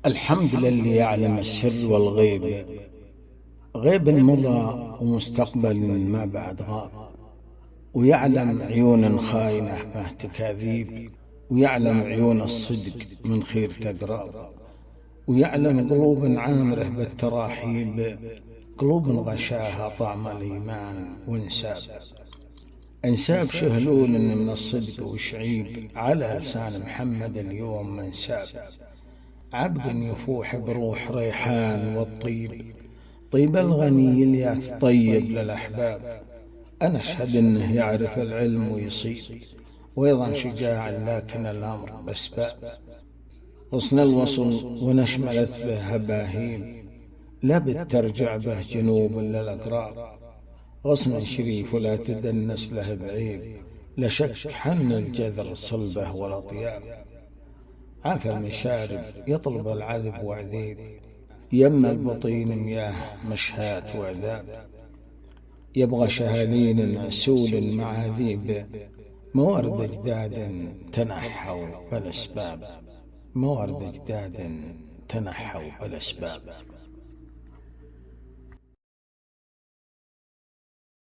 الحمد للي يعلم السر والغيب، غيب مضى ومستقبل ما بعد غاب، ويعلم عيون خاينة ما تكاذيب، ويعلم عيون الصدق من خير تقراب، ويعلم قلوب عامرة بالتراحيب، قلوب غشاها طعم الإيمان انساب شهلول من الصدق وشعيب، على لسان محمد اليوم منساب، عبد يفوح بروح ريحان والطيب، طيب الغني اليات طيب للأحباب. أنا أشهد أنه يعرف العلم ويصيب، وأيضا شجاع لكن الأمر بسباب، غصن الوصل ونشملت به هباهيم، لابد ترجع به جنوب للأقرار، غصن شريف ولا تدنس له بعيب، لشك حن الجذر صلبه والأطياب، عافى المشارب يطلب العذب وعذيب، يم البطين مياه مشهات وعذاب، يبغى شهالين عسول مع ذيب، موارد اجداد تنحوا بالاسباب، موارد اجداد تنحوا بالاسباب.